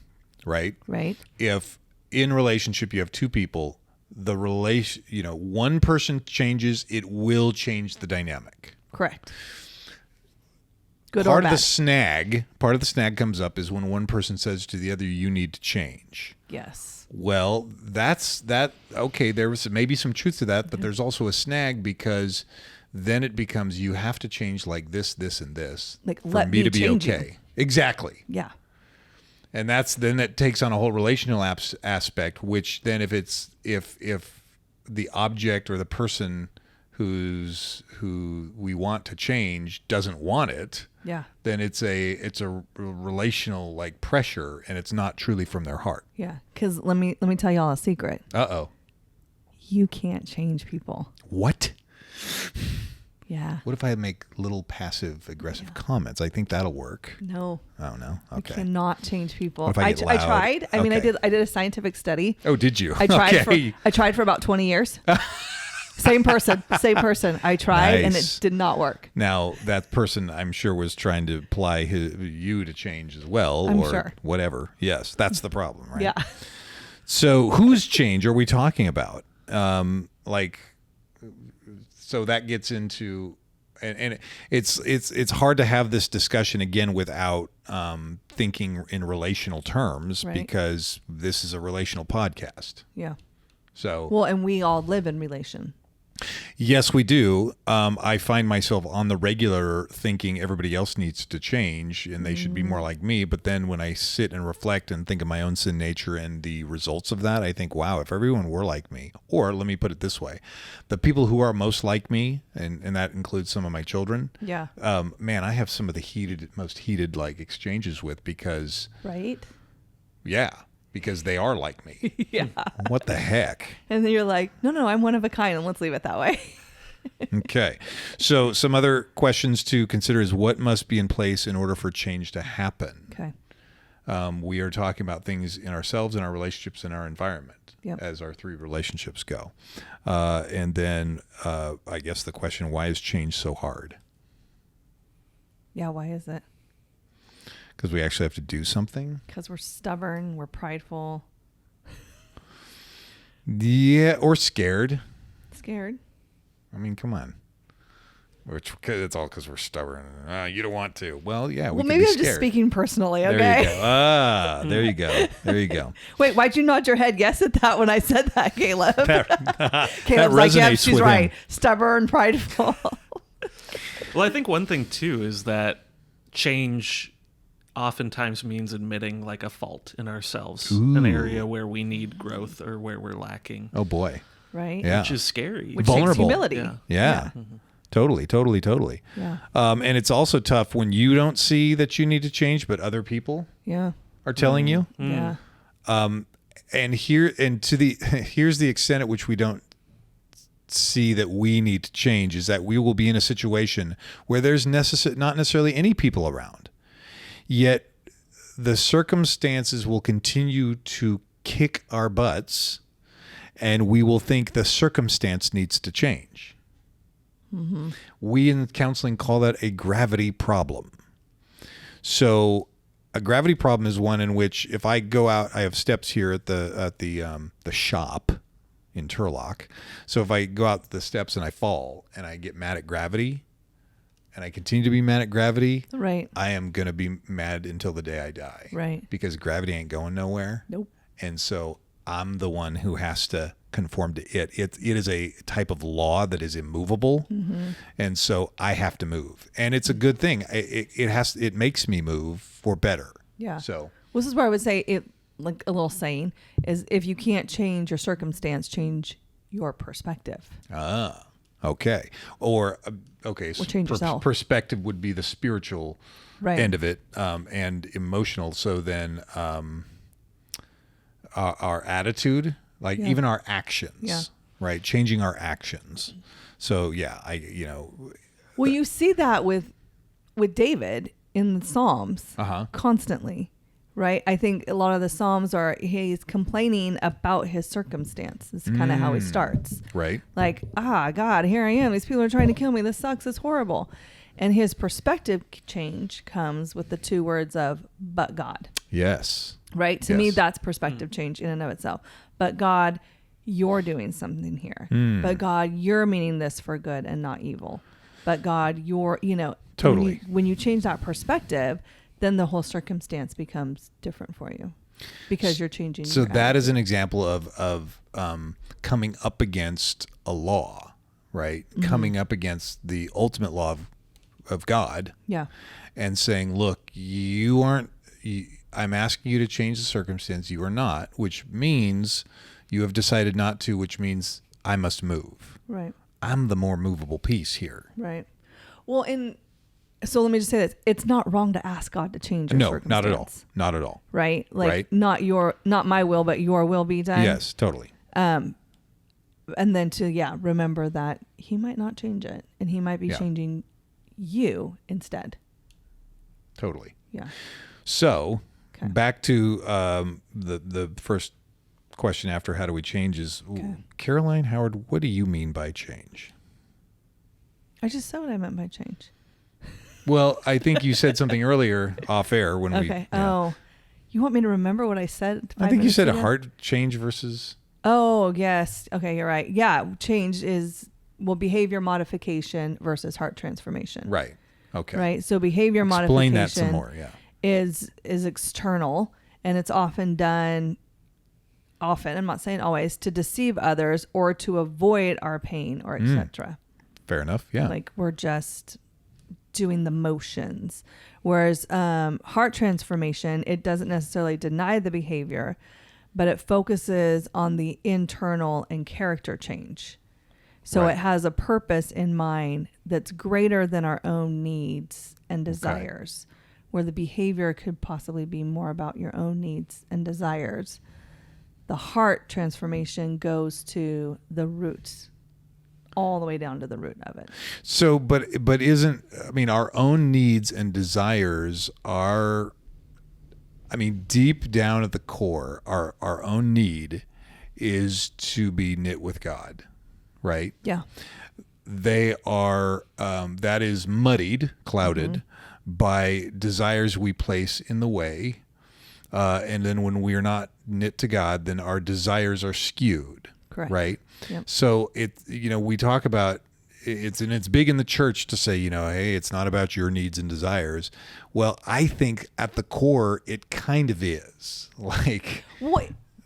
[SPEAKER 1] right?
[SPEAKER 2] Right.
[SPEAKER 1] If in relationship you have two people, the relation, one person changes, it will change the dynamic.
[SPEAKER 2] Correct. Good
[SPEAKER 1] part
[SPEAKER 2] or
[SPEAKER 1] of
[SPEAKER 2] bad.
[SPEAKER 1] Part of the snag comes up is when one person says to the other, you need to change.
[SPEAKER 2] Yes.
[SPEAKER 1] Well, that's that. Okay, there was maybe some truth to that, but there's also a snag because then it becomes you have to change like this, this, and this
[SPEAKER 2] like,
[SPEAKER 1] for me to be okay.
[SPEAKER 2] You.
[SPEAKER 1] Exactly.
[SPEAKER 2] Yeah.
[SPEAKER 1] And then that takes on a whole relational aspect, which then if the object or the person who we want to change doesn't want it, then it's a relational like pressure, and it's not truly from their heart.
[SPEAKER 2] Yeah, because let me tell y'all a secret. You can't change people.
[SPEAKER 1] What?
[SPEAKER 2] Yeah.
[SPEAKER 1] What if I make little passive aggressive comments? I think that'll work.
[SPEAKER 2] No.
[SPEAKER 1] Oh no. Okay.
[SPEAKER 2] You cannot change people.
[SPEAKER 1] What if I get loud?
[SPEAKER 2] I tried. I mean, I did a scientific study.
[SPEAKER 1] Oh, did you?
[SPEAKER 2] I tried for about 20 years. Same person. I tried, and it did not work.
[SPEAKER 1] Now, that person, I'm sure, was trying to ply you to change as well, or
[SPEAKER 2] sure.
[SPEAKER 1] whatever. Yes, that's the problem, right?
[SPEAKER 2] Yeah.
[SPEAKER 1] So, whose change are we talking about? So that gets into, and it's hard to have this discussion again without thinking in relational terms,
[SPEAKER 2] right.
[SPEAKER 1] because this is a relational podcast.
[SPEAKER 2] Yeah.
[SPEAKER 1] So
[SPEAKER 2] well, and we all live in relation.
[SPEAKER 1] Yes, we do. I find myself on the regular thinking everybody else needs to change and they should be more like me. But then when I sit and reflect and think of my own sin nature and the results of that, I think, wow, if everyone were like me, or let me put it this way, the people who are most like me, and that includes some of my children.
[SPEAKER 2] Yeah.
[SPEAKER 1] Man, I have some of the most heated like exchanges with because.
[SPEAKER 2] Right.
[SPEAKER 1] Yeah. Because they are like me.
[SPEAKER 2] Yeah.
[SPEAKER 1] What the heck?
[SPEAKER 2] And then you're like, no, I'm one of a kind, and let's leave it that way.
[SPEAKER 1] Okay. So some other questions to consider is what must be in place in order for change to happen?
[SPEAKER 2] Okay.
[SPEAKER 1] We are talking about things in ourselves, in our relationships, in our environment,
[SPEAKER 2] yep.
[SPEAKER 1] as our three relationships go. And then I guess the question, why is change so hard?
[SPEAKER 2] Yeah, why is it?
[SPEAKER 1] Because we actually have to do something?
[SPEAKER 2] Because we're stubborn, we're prideful.
[SPEAKER 1] Yeah, or scared.
[SPEAKER 2] Scared?
[SPEAKER 1] I mean, come on. It's all because we're stubborn. You don't want to. Well, yeah,
[SPEAKER 2] well, maybe I'm just speaking personally, okay?
[SPEAKER 1] There you go. There you go. There you go.
[SPEAKER 2] Wait, why'd you nod your head yes at that when I said that, Caleb? Caleb's
[SPEAKER 1] like,
[SPEAKER 2] yeah, she's right. Stubborn, prideful.
[SPEAKER 3] Well, I think one thing, too, is that change oftentimes means admitting like a fault in ourselves, an area where we need growth or where we're lacking.
[SPEAKER 1] Oh, boy.
[SPEAKER 2] Right?
[SPEAKER 1] Yeah.
[SPEAKER 3] Which is scary.
[SPEAKER 2] Which
[SPEAKER 1] vulnerable.
[SPEAKER 2] takes humility.
[SPEAKER 1] Yeah. Mm-hmm. Totally.
[SPEAKER 2] Yeah.
[SPEAKER 1] And it's also tough when you don't see that you need to change, but other people are telling you.
[SPEAKER 2] Yeah.
[SPEAKER 1] And here's the extent at which we don't see that we need to change is that we will be in a situation where there's not necessarily any people around, yet the circumstances will continue to kick our butts, and we will think the circumstance needs to change. Mm-hmm. We in counseling call that a gravity problem. So a gravity problem is one in which if I go out, I have steps here at the shop in Turlock. So if I go out the steps and I fall and I get mad at gravity and I continue to be mad at gravity,
[SPEAKER 2] right,
[SPEAKER 1] I am going to be mad until the day I die.
[SPEAKER 2] Right.
[SPEAKER 1] Because gravity ain't going nowhere.
[SPEAKER 2] Nope.
[SPEAKER 1] And so I'm the one who has to conform to it. It is a type of law that is immovable, and so I have to move, and it's a good thing. It makes me move for better.
[SPEAKER 2] Yeah.
[SPEAKER 1] So
[SPEAKER 2] this is where I would say it, like a little saying is, if you can't change your circumstance, change your perspective.
[SPEAKER 1] Okay. Or okay.
[SPEAKER 2] Or change yourself.
[SPEAKER 1] Perspective would be the spiritual end of it, and emotional. So then, our attitude, like even our actions, right? Changing our actions. So
[SPEAKER 2] Well, you see that with David in the Psalms constantly, right? I think a lot of the Psalms he's complaining about his circumstance. It's kind of how he starts.
[SPEAKER 1] Right.
[SPEAKER 2] Like, God, here I am. These people are trying to kill me. This sucks. It's horrible. And his perspective change comes with the two words of, but God.
[SPEAKER 1] Yes.
[SPEAKER 2] Right? To me, that's perspective change in and of itself. But God, you're doing something here. But God, you're meaning this for good and not evil. But God, you're,
[SPEAKER 1] totally.
[SPEAKER 2] When you change that perspective, then the whole circumstance becomes different for you because you're changing.
[SPEAKER 1] So that is an example of coming up against a law, right? Coming up against the ultimate law of God.
[SPEAKER 2] Yeah.
[SPEAKER 1] And saying, look, I'm asking you to change the circumstance. You are not, which means you have decided not to, which means I must move.
[SPEAKER 2] Right.
[SPEAKER 1] I'm the more movable piece here.
[SPEAKER 2] Right. Well, so let me just say this. It's not wrong to ask God to change your circumstance.
[SPEAKER 1] No, not at all. Not at all.
[SPEAKER 2] Right? Like
[SPEAKER 1] right?
[SPEAKER 2] not my will, but your will be done.
[SPEAKER 1] Yes, totally.
[SPEAKER 2] And then to remember that he might not change it and he might be changing you instead.
[SPEAKER 1] Totally.
[SPEAKER 2] Yeah.
[SPEAKER 1] So back to the first question after how do we change is, Caroline Howard, what do you mean by change?
[SPEAKER 2] I just said what I meant by change.
[SPEAKER 1] Well, I think you said something earlier off air when we.
[SPEAKER 2] Okay. Oh, you want me to remember what I said?
[SPEAKER 1] I think you said a heart change versus.
[SPEAKER 2] Oh, yes. Okay, you're right. Yeah, change is behavior modification versus heart transformation.
[SPEAKER 1] Right. Okay.
[SPEAKER 2] Right. So behavior
[SPEAKER 1] Explain
[SPEAKER 2] modification
[SPEAKER 1] that some more. Yeah.
[SPEAKER 2] is external, and it's often done. I'm not saying always, to deceive others or to avoid our pain or etc.
[SPEAKER 1] Fair enough. Yeah.
[SPEAKER 2] Like we're just doing the motions. Whereas heart transformation, it doesn't necessarily deny the behavior, but it focuses on the internal and character change. So it has a purpose in mind that's greater than our own needs and desires, where the behavior could possibly be more about your own needs and desires. The heart transformation goes to the roots, all the way down to the root of it.
[SPEAKER 1] So, but our own needs and desires are, deep down at the core, our own need is to be knit with God, right?
[SPEAKER 2] Yeah.
[SPEAKER 1] They are, that is muddied, clouded by desires we place in the way. And then when we're not knit to God, then our desires are skewed.
[SPEAKER 2] Correct.
[SPEAKER 1] Right.
[SPEAKER 2] Yep.
[SPEAKER 1] So we talk about it's big in the church to say, hey, it's not about your needs and desires. Well, I think at the core, it kind of is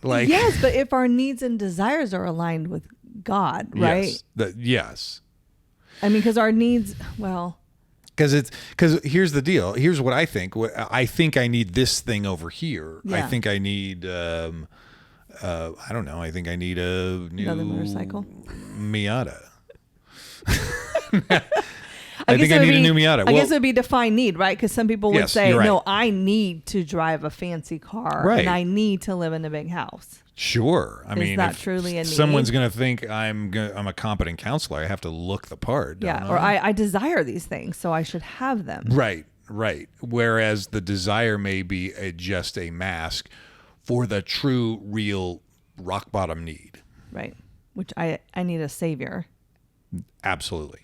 [SPEAKER 2] yes, but if our needs and desires are aligned with God, right?
[SPEAKER 1] Yes.
[SPEAKER 2] Because our needs,
[SPEAKER 1] because here's the deal. Here's what I think. I think I need this thing over here.
[SPEAKER 2] Yeah.
[SPEAKER 1] I think I need, I don't know. I think I need a new
[SPEAKER 2] another motorcycle.
[SPEAKER 1] Miata. I think I need a new Miata.
[SPEAKER 2] I guess it would be defined need, right? Because some people would say,
[SPEAKER 1] right.
[SPEAKER 2] no, I need to drive a fancy car and I need to live in a big house.
[SPEAKER 1] Sure.
[SPEAKER 2] Is that truly a need?
[SPEAKER 1] Someone's going to think I'm a competent counselor, I have to look the part.
[SPEAKER 2] Yeah. Or I desire these things, so I should have them.
[SPEAKER 1] Right. Whereas the desire may be just a mask for the true, real rock bottom need.
[SPEAKER 2] Right. Which I need a savior.
[SPEAKER 1] Absolutely.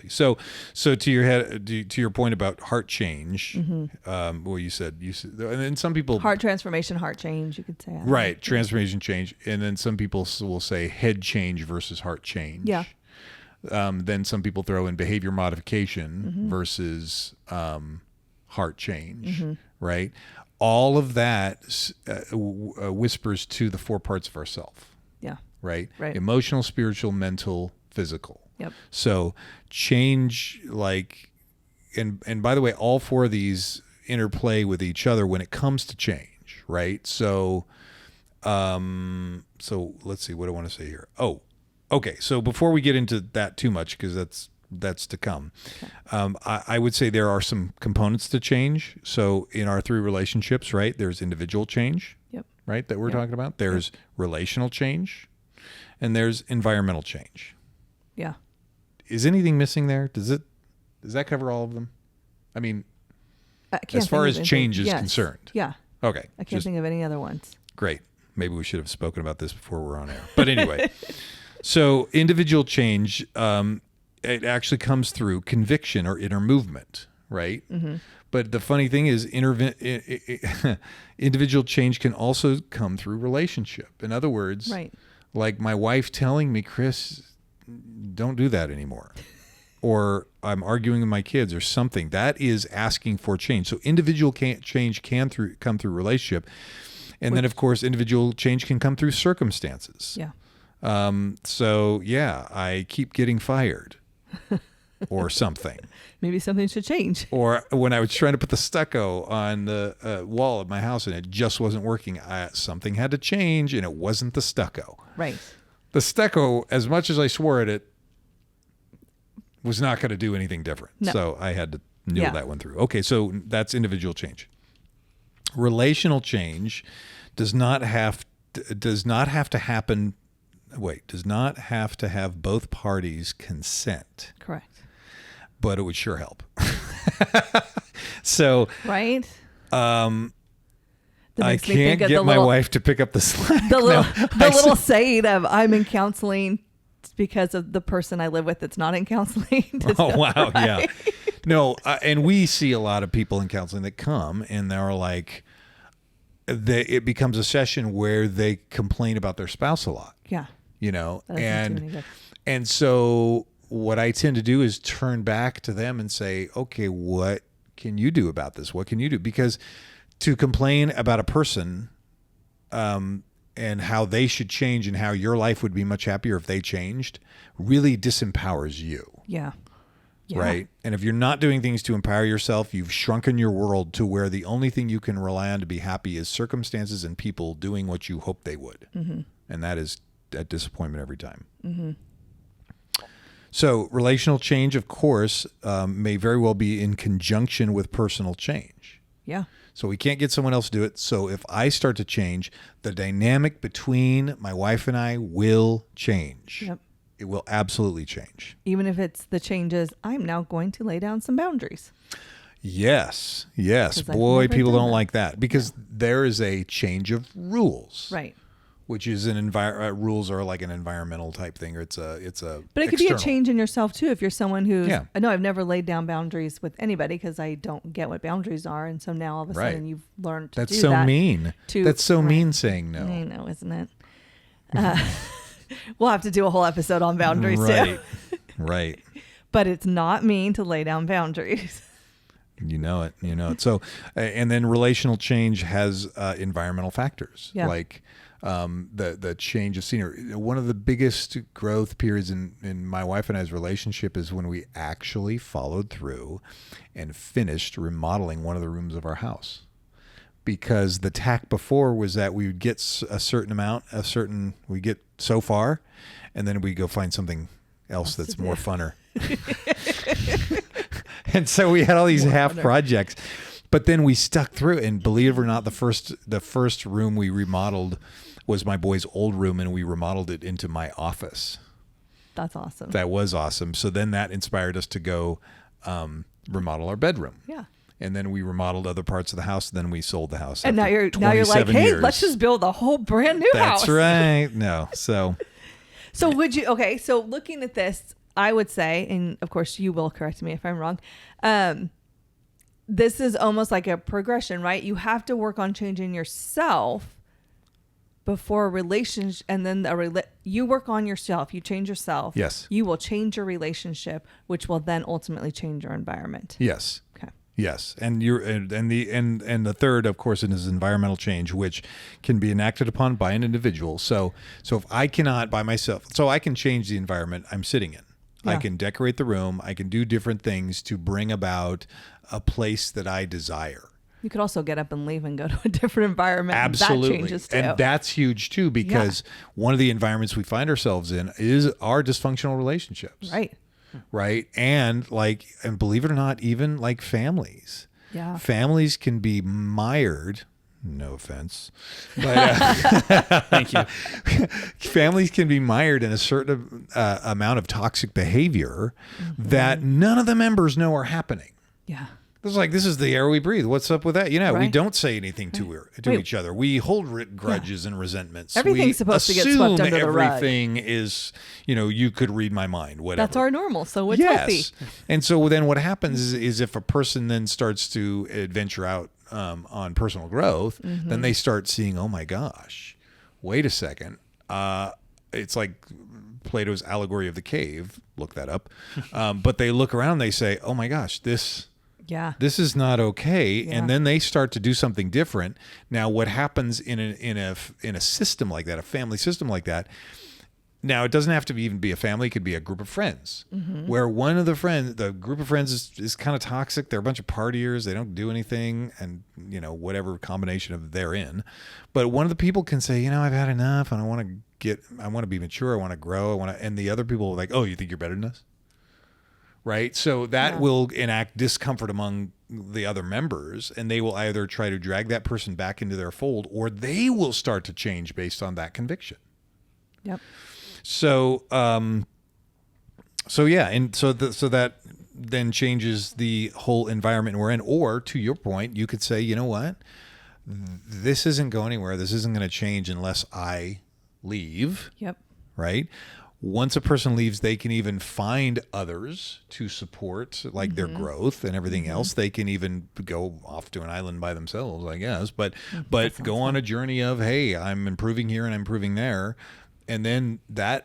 [SPEAKER 1] So to your point about heart change, well, you said, and then some people
[SPEAKER 2] heart transformation, heart change, you could say.
[SPEAKER 1] Right. Transformation change. And then some people will say head change versus heart change.
[SPEAKER 2] Yeah.
[SPEAKER 1] Then some people throw in behavior modification versus heart change. Right. all of that whispers to the 4 parts of ourself.
[SPEAKER 2] Yeah.
[SPEAKER 1] Right?
[SPEAKER 2] Right.
[SPEAKER 1] Emotional, spiritual, mental, physical.
[SPEAKER 2] Yep.
[SPEAKER 1] So change, and by the way, all 4 of these interplay with each other when it comes to change, right? So let's see what I want to say here. Oh, okay. So before we get into that too much, because that's to come, okay. I would say there are some components to change. So in our 3 relationships, right, there's individual change,
[SPEAKER 2] yep.
[SPEAKER 1] right, that we're talking about. There's relational change, and there's environmental change.
[SPEAKER 2] Yeah.
[SPEAKER 1] Is anything missing there? Does that cover all of them? I mean, as far as change is concerned.
[SPEAKER 2] Yeah.
[SPEAKER 1] Okay.
[SPEAKER 2] I can't think of any other ones.
[SPEAKER 1] Great. Maybe we should have spoken about this before we're on air. But anyway, so individual change, it actually comes through conviction or inner movement, right? Mm-hmm. But the funny thing is individual change can also come through relationship. In other words,
[SPEAKER 2] right.
[SPEAKER 1] Like my wife telling me, Chris, don't do that anymore. Or I'm arguing with my kids or something. That is asking for change. So individual change can come through relationship. And then, of course, individual change can come through circumstances.
[SPEAKER 2] Yeah.
[SPEAKER 1] So, yeah, I keep getting fired or something.
[SPEAKER 2] Maybe something should change.
[SPEAKER 1] Or when I was trying to put the stucco on the wall of my house and it just wasn't working, something had to change, and it wasn't the stucco.
[SPEAKER 2] Right.
[SPEAKER 1] The stucco, as much as I swore at it, was not going to do anything different. No. So I had to nail that one through. Okay, so that's individual change. Relational change does not have to happen. Wait, does not have to have both parties consent.
[SPEAKER 2] Correct.
[SPEAKER 1] But it would sure help. So
[SPEAKER 2] right.
[SPEAKER 1] I can't get my wife to pick up the slack.
[SPEAKER 2] The little saying of "I'm in counseling" because of the person I live with that's not in counseling.
[SPEAKER 1] Oh, wow. Right? Yeah. No. And we see a lot of people in counseling that come and they're like, it becomes a session where they complain about their spouse a lot.
[SPEAKER 2] Yeah.
[SPEAKER 1] You know, and so what I tend to do is turn back to them and say, okay, what can you do about this? What can you do? Because to complain about a person, and how they should change and how your life would be much happier if they changed really disempowers you.
[SPEAKER 2] Yeah.
[SPEAKER 1] Right. And if you're not doing things to empower yourself, you've shrunken your world to where the only thing you can rely on to be happy is circumstances and people doing what you hope they would. Mm-hmm. And that is a disappointment every time. Mm-hmm. So relational change, of course, may very well be in conjunction with personal change.
[SPEAKER 2] Yeah.
[SPEAKER 1] So we can't get someone else to do it. So if I start to change, the dynamic between my wife and I will change. Yep. It will absolutely change.
[SPEAKER 2] Even if it's the changes, I'm now going to lay down some boundaries.
[SPEAKER 1] Yes. Yes. Boy, people don't like that because there is a change of rules.
[SPEAKER 2] Right.
[SPEAKER 1] Which is rules are like an environmental type thing, or it's a.
[SPEAKER 2] But it could be a change in yourself too. If you're someone who,
[SPEAKER 1] I
[SPEAKER 2] know I've never laid down boundaries with anybody because I don't get what boundaries are, and so now all of a sudden you've learned to do that.
[SPEAKER 1] That's so mean. That's so mean saying no.
[SPEAKER 2] I know, isn't it? We'll have to do a whole episode on boundaries
[SPEAKER 1] too.
[SPEAKER 2] Right. But it's not mean to lay down boundaries.
[SPEAKER 1] You know it. So, and then relational change has environmental factors like. The change of scenery. One of the biggest growth periods in my wife and I's relationship is when we actually followed through and finished remodeling one of the rooms of our house. Because the tack before was that we would get a certain amount, we get so far, and then we go find something else that's more funner. And so we had all these half projects. But then we stuck through, and believe it or not, the first room we remodeled was my boy's old room, and we remodeled it into my office.
[SPEAKER 2] That's awesome.
[SPEAKER 1] That was awesome. So then that inspired us to go remodel our bedroom.
[SPEAKER 2] Yeah.
[SPEAKER 1] And then we remodeled other parts of the house. And then we sold the house.
[SPEAKER 2] And now you're like, hey, let's just build a whole brand new house.
[SPEAKER 1] That's right. No. So
[SPEAKER 2] would you? Okay. So looking at this, I would say, and of course you will correct me if I'm wrong. This is almost like a progression, right? You have to work on changing yourself before a relationship, and then you work on yourself. You change yourself.
[SPEAKER 1] Yes.
[SPEAKER 2] You will change your relationship, which will then ultimately change your environment.
[SPEAKER 1] Yes.
[SPEAKER 2] Okay.
[SPEAKER 1] Yes, and the third, of course, is environmental change, which can be enacted upon by an individual. So if I cannot by myself, so I can change the environment I'm sitting in.
[SPEAKER 2] Yeah.
[SPEAKER 1] I can decorate the room. I can do different things to bring about a place that I desire.
[SPEAKER 2] You could also get up and leave and go to a different environment.
[SPEAKER 1] Absolutely.
[SPEAKER 2] That changes too.
[SPEAKER 1] And that's huge too, because one of the environments we find ourselves in is our dysfunctional relationships. Right. And believe it or not, even like families.
[SPEAKER 2] Yeah.
[SPEAKER 1] Families can be mired. No offense, but
[SPEAKER 3] Thank you.
[SPEAKER 1] families can be mired in a certain amount of toxic behavior that none of the members know are happening.
[SPEAKER 2] Yeah.
[SPEAKER 1] It's like, this is the air we breathe. What's up with that? We
[SPEAKER 2] Right.
[SPEAKER 1] don't say anything to each other. We hold grudges and resentments.
[SPEAKER 2] Everything's supposed to get swept under the rug.
[SPEAKER 1] Everything is, you could read my mind, whatever.
[SPEAKER 2] That's our normal, so it's healthy.
[SPEAKER 1] And so then what happens is if a person then starts to adventure out on personal growth, then they start seeing, oh my gosh, wait a second. It's like Plato's allegory of the cave. Look that up. But they look around, they say, oh my gosh, this is not okay.
[SPEAKER 2] Yeah.
[SPEAKER 1] And then they start to do something different. Now, what happens in a system like that, a family system like that, now it doesn't have to even be a family. It could be a group of friends where one of the group of friends is kind of toxic. They're a bunch of partiers. They don't do anything, and whatever combination of they're in. But one of the people can say, I've had enough, and I want to be mature. I want to grow. And the other people are like, oh, you think you're better than us? Right. So that will enact discomfort among the other members, and they will either try to drag that person back into their fold, or they will start to change based on that conviction.
[SPEAKER 2] Yep.
[SPEAKER 1] So, and so that then changes the whole environment we're in. Or to your point, you could say, you know what, this isn't going anywhere. This isn't going to change unless I leave.
[SPEAKER 2] Yep.
[SPEAKER 1] Right. Once a person leaves, they can even find others to support their growth and everything else. They can even go off to an island by themselves, I guess, but go on a journey of, hey, I'm improving here and I'm improving there. And then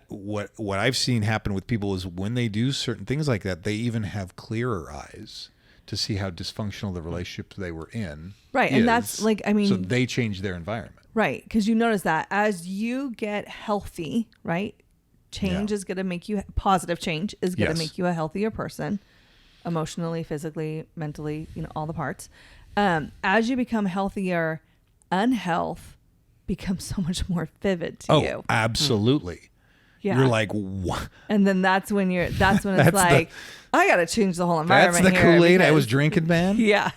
[SPEAKER 1] what I've seen happen with people is when they do certain things like that, they even have clearer eyes to see how dysfunctional the relationship they were in.
[SPEAKER 2] Right. And that's so
[SPEAKER 1] they change their environment.
[SPEAKER 2] Right. Because you notice that as you get healthy, right? Change is going to make you, positive change is going to make you a healthier person, emotionally, physically, mentally, all the parts. As you become healthier, unhealth becomes so much more vivid to you.
[SPEAKER 1] Oh, absolutely.
[SPEAKER 2] Yeah.
[SPEAKER 1] You're like, what?
[SPEAKER 2] And then that's when it's like, I got to change the whole environment.
[SPEAKER 1] That's the Kool-Aid I was drinking, man.
[SPEAKER 2] Yeah.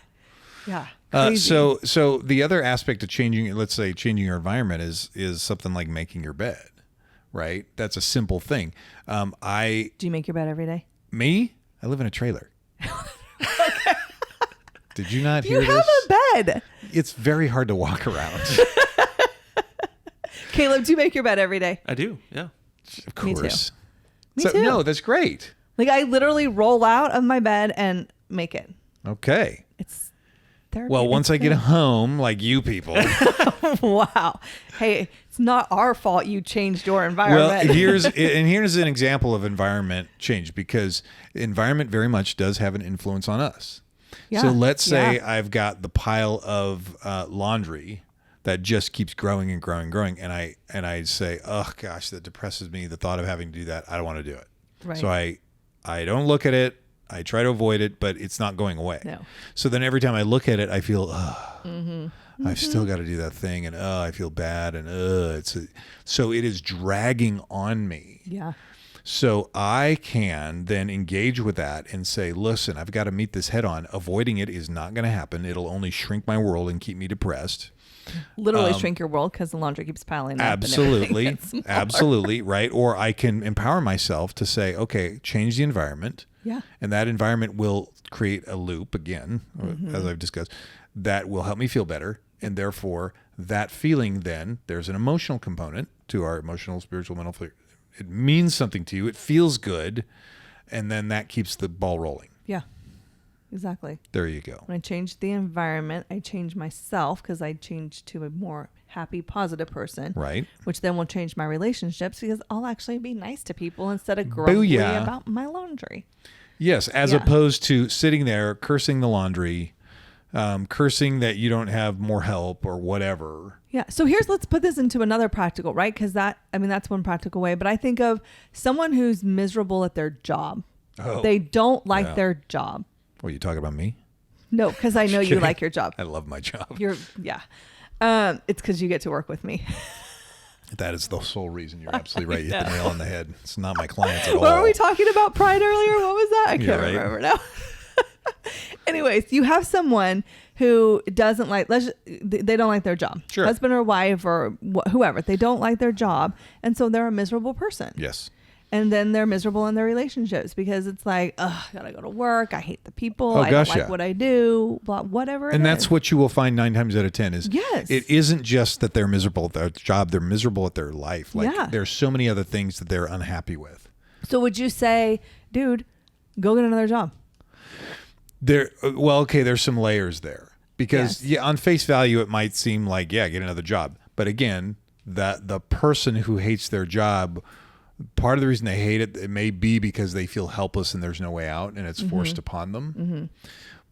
[SPEAKER 2] Yeah.
[SPEAKER 1] So the other aspect of changing, let's say changing your environment is something like making your bed. Right? That's a simple thing. Do
[SPEAKER 2] you make your bed every day?
[SPEAKER 1] Me? I live in a trailer. Did you not hear this?
[SPEAKER 2] You have a bed.
[SPEAKER 1] It's very hard to walk around.
[SPEAKER 2] Caleb, do you make your bed every day?
[SPEAKER 3] I do, yeah.
[SPEAKER 1] Of course.
[SPEAKER 2] Me too.
[SPEAKER 1] No, that's great.
[SPEAKER 2] I literally roll out of my bed and make it.
[SPEAKER 1] Okay.
[SPEAKER 2] It's therapy.
[SPEAKER 1] Well, once I get home, like you people.
[SPEAKER 2] Wow. Hey, it's not our fault you changed your environment.
[SPEAKER 1] Well, here's an example of environment change, because environment very much does have an influence on us. Yeah. So let's say I've got the pile of laundry that just keeps growing and growing and growing, and I say, oh gosh, that depresses me, the thought of having to do that. I don't want to do it.
[SPEAKER 2] Right.
[SPEAKER 1] So I don't look at it. I try to avoid it, but it's not going away.
[SPEAKER 2] No.
[SPEAKER 1] So then every time I look at it, I feel, I've still got to do that thing, and I feel bad, and so it is dragging on me.
[SPEAKER 2] Yeah.
[SPEAKER 1] So I can then engage with that and say, listen, I've got to meet this head on. Avoiding it is not going to happen. It'll only shrink my world and keep me depressed.
[SPEAKER 2] Literally shrink your world because the laundry keeps piling up.
[SPEAKER 1] Absolutely. Absolutely. Right. Or I can empower myself to say, okay, change the environment.
[SPEAKER 2] Yeah.
[SPEAKER 1] And that environment will create a loop again, as I've discussed, that will help me feel better. And therefore, that feeling then, there's an emotional component to our emotional, spiritual, mental. It means something to you. It feels good. And then that keeps the ball rolling.
[SPEAKER 2] Yeah. Exactly.
[SPEAKER 1] There you go.
[SPEAKER 2] When I change the environment, I change myself because I change to a more happy, positive person.
[SPEAKER 1] Right.
[SPEAKER 2] Which then will change my relationships because I'll actually be nice to people instead of grumpy about my laundry.
[SPEAKER 1] Yes, as opposed to sitting there cursing the laundry, cursing that you don't have more help or whatever.
[SPEAKER 2] Yeah. So let's put this into another practical, right? Because that's one practical way. But I think of someone who's miserable at their job. Oh, they don't like their job.
[SPEAKER 1] Well, you talking about me?
[SPEAKER 2] No, because I know you like your job.
[SPEAKER 1] I love my job.
[SPEAKER 2] It's because you get to work with me.
[SPEAKER 1] That is the sole reason. You're absolutely right. You hit the nail on the head. It's not my clients at all.
[SPEAKER 2] What were we talking about pride earlier? What was that? I can't remember now. Anyways, you have someone who doesn't like, they don't like their job.
[SPEAKER 1] Sure.
[SPEAKER 2] Husband or wife or whoever. They don't like their job. And so they're a miserable person.
[SPEAKER 1] Yes.
[SPEAKER 2] And then they're miserable in their relationships because it's like, I gotta go to work. I hate the people. I don't like what I do. Blah, whatever.
[SPEAKER 1] And that's what you will find 9 times out of 10 is it isn't just that they're miserable at their job. They're miserable at their life. Like there's so many other things that they're unhappy with.
[SPEAKER 2] So would you say, dude, go get another job?
[SPEAKER 1] There's some layers there because on face value, it might seem like, get another job. But again, the person who hates their job, part of the reason they hate it may be because they feel helpless and there's no way out and it's forced upon them. Mm-hmm.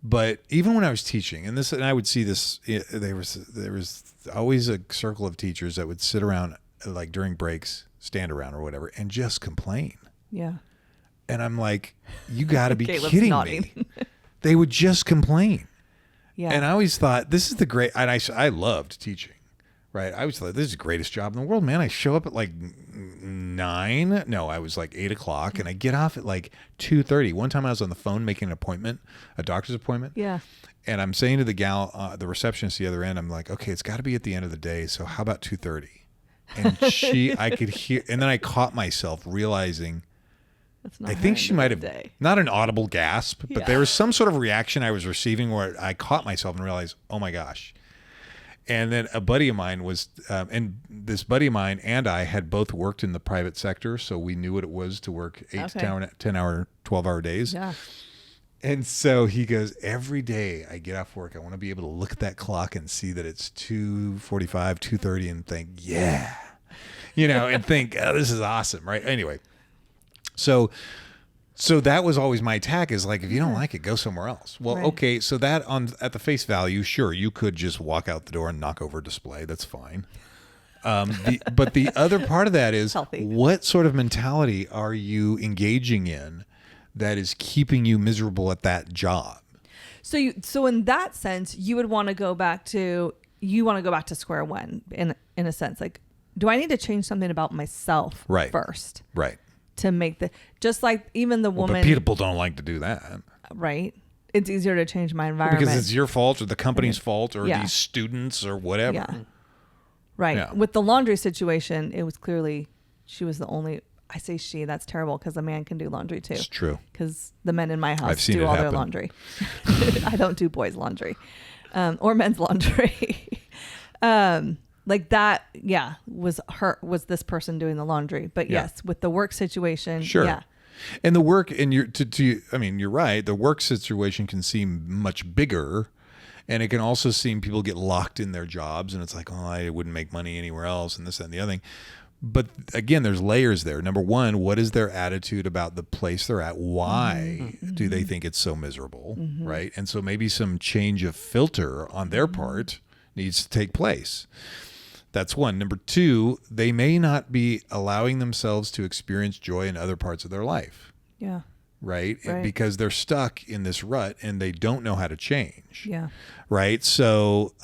[SPEAKER 1] But even when I was teaching, and I would see this, there was always a circle of teachers that would sit around like during breaks, stand around or whatever, and just complain. Yeah. And I'm like, you got to be kidding me. They would just complain. Yeah. And I always thought, this is the great, and I loved teaching. Right. I always thought, this is the greatest job in the world, man. I show up at like 9. No, I was like 8 o'clock and I get off at like 2:30. One time I was on the phone making an appointment, a doctor's appointment. Yeah. And I'm saying to the gal, the receptionist the other end, I'm like, okay, it's got to be at the end of the day. So how about 2:30? And I could hear, and then I caught myself realizing, I think she might have, not an audible gasp, but there was some sort of reaction I was receiving where I caught myself and realized, oh my gosh. And then a buddy of mine was, and this buddy of mine and I had both worked in the private sector, so we knew what it was to work 8 to 10 hour, 12-hour days. Yeah. And so he goes, every day I get off work, I want to be able to look at that clock and see that it's 2:45, 2:30 and think, and think, oh, this is awesome, right? Anyway, so that was always my attack is like, if you don't like it, go somewhere else. Well, okay, so that at the face value, sure, you could just walk out the door and knock over a display. That's fine. But the other part of that is what sort of mentality are you engaging in that is keeping you miserable at that job?
[SPEAKER 2] So in that sense, you would want to go back to square one in a sense. Like, do I need to change something about myself first? Right. To make just like even the woman.
[SPEAKER 1] But people don't like to do that.
[SPEAKER 2] Right. It's easier to change my environment.
[SPEAKER 1] Because it's your fault or the company's fault or these students or whatever.
[SPEAKER 2] Yeah. Right. Yeah. With the laundry situation, it was clearly she was the only. I say she, that's terrible because a man can do laundry too.
[SPEAKER 1] It's true.
[SPEAKER 2] Because the men in my house do all their laundry. I don't do boys' laundry or men's laundry. Like that, was this person doing the laundry? But yes, with the work situation,
[SPEAKER 1] sure. And the work, and you're right. The work situation can seem much bigger, and it can also seem people get locked in their jobs, and it's like, oh, I wouldn't make money anywhere else, and this that, and the other thing. But again, there's layers there. Number one, what is their attitude about the place they're at? Why do they think it's so miserable, right? And so maybe some change of filter on their part needs to take place. That's one. Number two, they may not be allowing themselves to experience joy in other parts of their life. Yeah. Right? Because they're stuck in this rut and they don't know how to change. Yeah. Right? So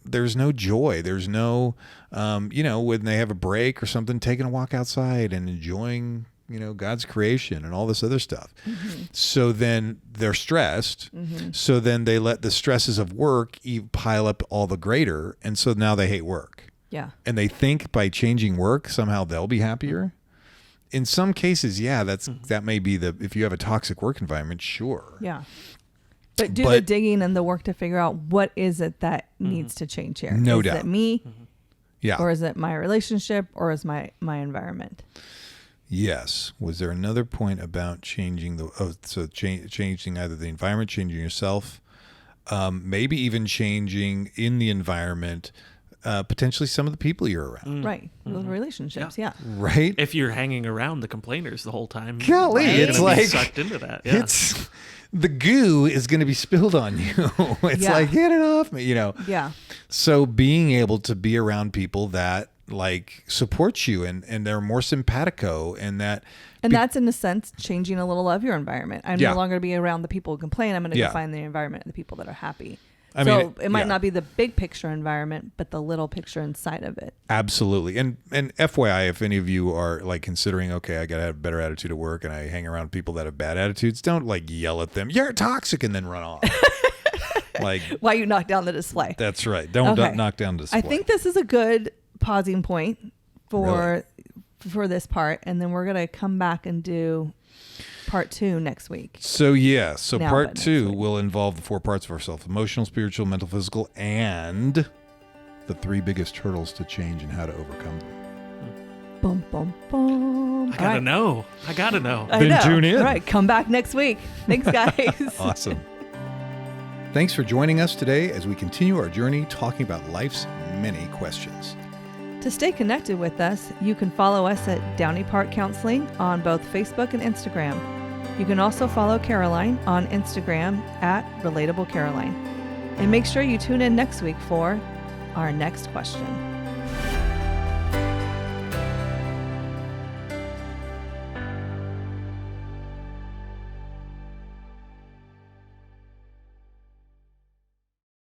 [SPEAKER 1] there's no joy. There's no, when they have a break or something, taking a walk outside and enjoying, God's creation and all this other stuff. Mm-hmm. So then they're stressed. Mm-hmm. So then they let the stresses of work pile up all the greater. And so now they hate work. Yeah. And they think by changing work, somehow they'll be happier. In some cases, that may be if you have a toxic work environment, sure. Yeah.
[SPEAKER 2] But do the digging and the work to figure out what is it that needs to change here.
[SPEAKER 1] No doubt.
[SPEAKER 2] Is it me?
[SPEAKER 1] Mm-hmm. Yeah.
[SPEAKER 2] Or is it my relationship or is my environment?
[SPEAKER 1] Yes. Was there another point about changing changing either the environment, changing yourself, maybe even changing in the environment, potentially some of the people you're around.
[SPEAKER 2] Right. The relationships. Yeah.
[SPEAKER 1] Right.
[SPEAKER 3] If you're hanging around the complainers the whole time,
[SPEAKER 1] Golly,
[SPEAKER 3] you're
[SPEAKER 1] it's
[SPEAKER 3] gonna be
[SPEAKER 1] like
[SPEAKER 3] sucked into that. Yeah.
[SPEAKER 1] it's the goo is going to be spilled on you. It's like, get it off me,
[SPEAKER 2] Yeah.
[SPEAKER 1] So being able to be around people that like support you and they're more simpatico and that.
[SPEAKER 2] And that's in a sense changing a little of your environment. I'm
[SPEAKER 1] Yeah.
[SPEAKER 2] no longer going to be around the people who complain. I'm going to
[SPEAKER 1] Yeah.
[SPEAKER 2] go find the environment and the people that are happy.
[SPEAKER 1] I mean,
[SPEAKER 2] it might not be the big picture environment, but the little picture inside of it.
[SPEAKER 1] Absolutely. And FYI, if any of you are like considering, okay, I got to have a better attitude at work and I hang around people that have bad attitudes, don't like yell at them, you're toxic, and then run off. Like,
[SPEAKER 2] why you knock down the display.
[SPEAKER 1] That's right. Don't knock down the display.
[SPEAKER 2] I think this is a good pausing point for this part. And then we're going to come back and do part 2 next week.
[SPEAKER 1] So part 2 will involve the 4 parts of ourselves: emotional, spiritual, mental, physical, and the 3 biggest hurdles to change and how to overcome them.
[SPEAKER 2] Boom, boom, boom.
[SPEAKER 3] I gotta know.
[SPEAKER 1] Then tune in.
[SPEAKER 2] All right, come back next week. Thanks, guys.
[SPEAKER 1] Awesome. Thanks for joining us today as we continue our journey talking about life's many questions.
[SPEAKER 2] To stay connected with us, you can follow us at Downey Park Counseling on both Facebook and Instagram. You can also follow Caroline on Instagram at Relatable Caroline. And make sure you tune in next week for our next question.